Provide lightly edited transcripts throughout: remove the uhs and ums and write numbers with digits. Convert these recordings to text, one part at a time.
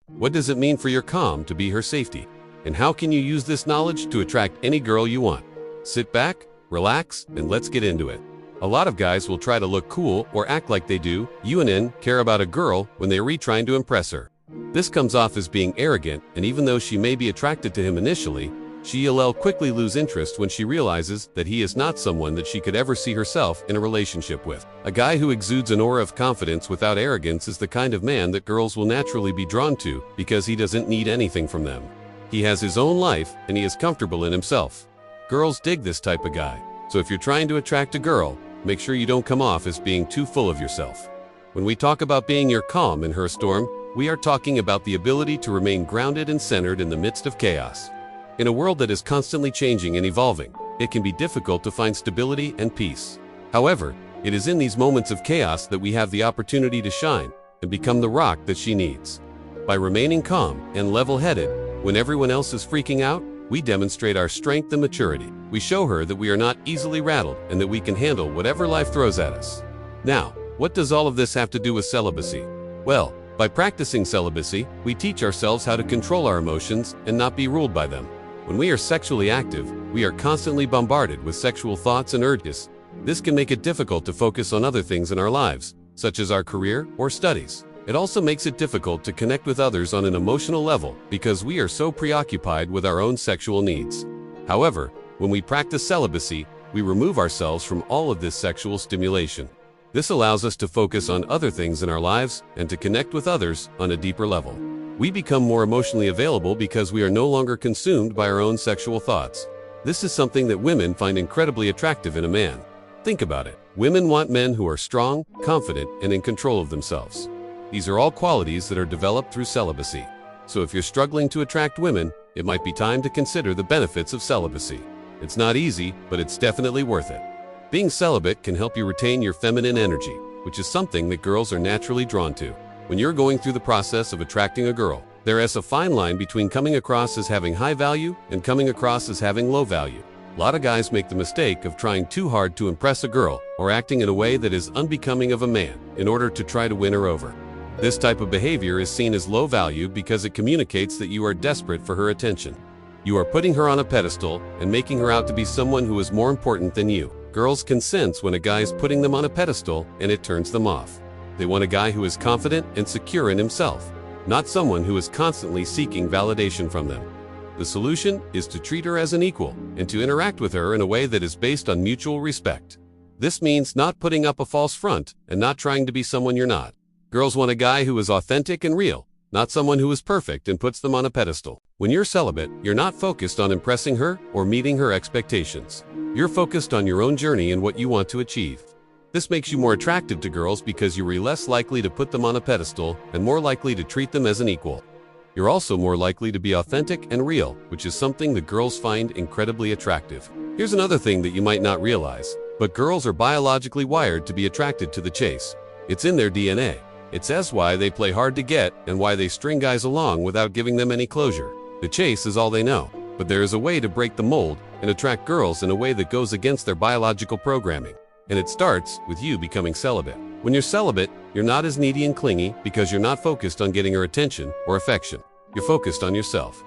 What does it mean for your calm to be her safety? And how can you use this knowledge to attract any girl you want? Sit back, relax, and let's get into it. A lot of guys will try to look cool or act like they do, care about a girl when they are trying to impress her. This comes off as being arrogant, and even though she may be attracted to him initially, she'll quickly lose interest when she realizes that he is not someone that she could ever see herself in a relationship with. A guy who exudes an aura of confidence without arrogance is the kind of man that girls will naturally be drawn to because he doesn't need anything from them. He has his own life and he is comfortable in himself. Girls dig this type of guy. So if you're trying to attract a girl, make sure you don't come off as being too full of yourself. When we talk about being your calm in her storm, we are talking about the ability to remain grounded and centered in the midst of chaos. In a world that is constantly changing and evolving, it can be difficult to find stability and peace. However, it is in these moments of chaos that we have the opportunity to shine and become the rock that she needs. By remaining calm and level-headed when everyone else is freaking out, we demonstrate our strength and maturity. We show her that we are not easily rattled and that we can handle whatever life throws at us. Now, what does all of this have to do with celibacy? Well, by practicing celibacy, we teach ourselves how to control our emotions and not be ruled by them. When we are sexually active, we are constantly bombarded with sexual thoughts and urges. This can make it difficult to focus on other things in our lives, such as our career or studies. It also makes it difficult to connect with others on an emotional level because we are so preoccupied with our own sexual needs. However, when we practice celibacy, we remove ourselves from all of this sexual stimulation. This allows us to focus on other things in our lives and to connect with others on a deeper level. We become more emotionally available because we are no longer consumed by our own sexual thoughts. This is something that women find incredibly attractive in a man. Think about it. Women want men who are strong, confident, and in control of themselves. These are all qualities that are developed through celibacy. So if you're struggling to attract women, it might be time to consider the benefits of celibacy. It's not easy, but it's definitely worth it. Being celibate can help you retain your feminine energy, which is something that girls are naturally drawn to. When you're going through the process of attracting a girl, there is a fine line between coming across as having high value and coming across as having low value. A lot of guys make the mistake of trying too hard to impress a girl or acting in a way that is unbecoming of a man in order to try to win her over. This type of behavior is seen as low value because it communicates that you are desperate for her attention. You are putting her on a pedestal and making her out to be someone who is more important than you. Girls can sense when a guy is putting them on a pedestal and it turns them off. They want a guy who is confident and secure in himself, not someone who is constantly seeking validation from them. The solution is to treat her as an equal and to interact with her in a way that is based on mutual respect. This means not putting up a false front and not trying to be someone you're not. Girls want a guy who is authentic and real, not someone who is perfect and puts them on a pedestal. When you're celibate, you're not focused on impressing her or meeting her expectations. You're focused on your own journey and what you want to achieve. This makes you more attractive to girls because you are less likely to put them on a pedestal and more likely to treat them as an equal. You're also more likely to be authentic and real, which is something that girls find incredibly attractive. Here's another thing that you might not realize, but girls are biologically wired to be attracted to the chase. It's in their DNA. It says why they play hard to get and why they string guys along without giving them any closure. The chase is all they know, but there is a way to break the mold and attract girls in a way that goes against their biological programming. And it starts with you becoming celibate. When you're celibate, you're not as needy and clingy because you're not focused on getting her attention or affection. You're focused on yourself.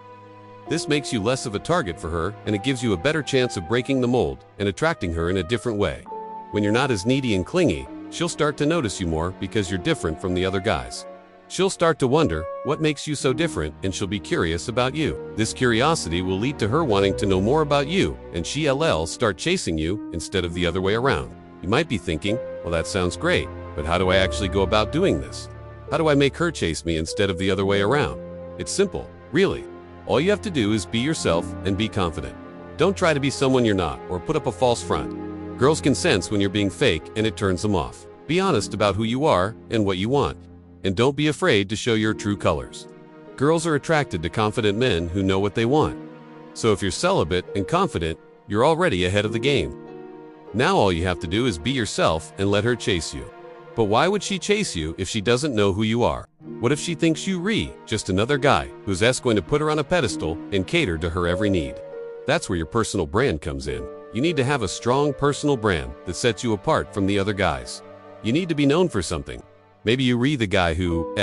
This makes you less of a target for her, and it gives you a better chance of breaking the mold and attracting her in a different way. When you're not as needy and clingy, she'll start to notice you more because you're different from the other guys. She'll start to wonder what makes you so different, and she'll be curious about you. This curiosity will lead to her wanting to know more about you, and she'll start chasing you instead of the other way around. You might be thinking, well, that sounds great, but how do I actually go about doing this? How do I make her chase me instead of the other way around? It's simple, really. All you have to do is be yourself and be confident. Don't try to be someone you're not or put up a false front. Girls can sense when you're being fake and it turns them off. Be honest about who you are and what you want. And don't be afraid to show your true colors. Girls are attracted to confident men who know what they want. So if you're celibate and confident, you're already ahead of the game. Now all you have to do is be yourself and let her chase you. But why would she chase you if she doesn't know who you are? What if she thinks you just another guy who's going to put her on a pedestal and cater to her every need? That's where your personal brand comes in. You need to have a strong personal brand that sets you apart from the other guys. You need to be known for something. Maybe you the guy who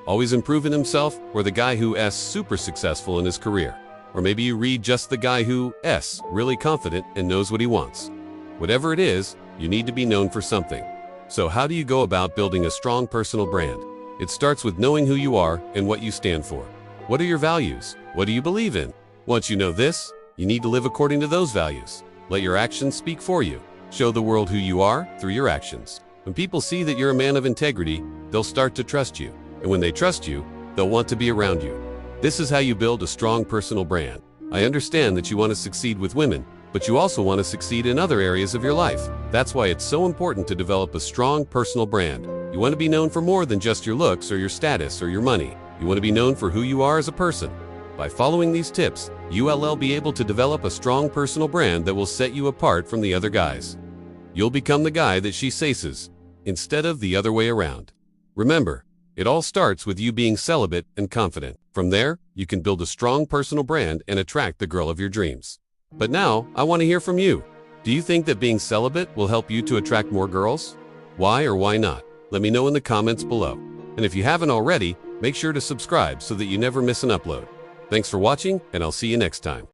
always improving himself, or the guy who's super successful in his career? Or maybe you read just the guy who's really confident and knows what he wants. Whatever it is, you need to be known for something. So how do you go about building a strong personal brand? It starts with knowing who you are and what you stand for. What are your values? What do you believe in? Once you know this, you need to live according to those values. Let your actions speak for you. Show the world who you are through your actions. When people see that you're a man of integrity, they'll start to trust you. And when they trust you, they'll want to be around you. This is how you build a strong personal brand. I understand that you want to succeed with women, but you also want to succeed in other areas of your life. That's why it's so important to develop a strong personal brand. You want to be known for more than just your looks or your status or your money. You want to be known for who you are as a person. By following these tips, you'll be able to develop a strong personal brand that will set you apart from the other guys. You'll become the guy that she chases, instead of the other way around. Remember, it all starts with you being celibate and confident. From there, you can build a strong personal brand and attract the girl of your dreams. But now, I want to hear from you. Do you think that being celibate will help you to attract more girls? Why or why not? Let me know in the comments below. And if you haven't already, make sure to subscribe so that you never miss an upload. Thanks for watching, and I'll see you next time.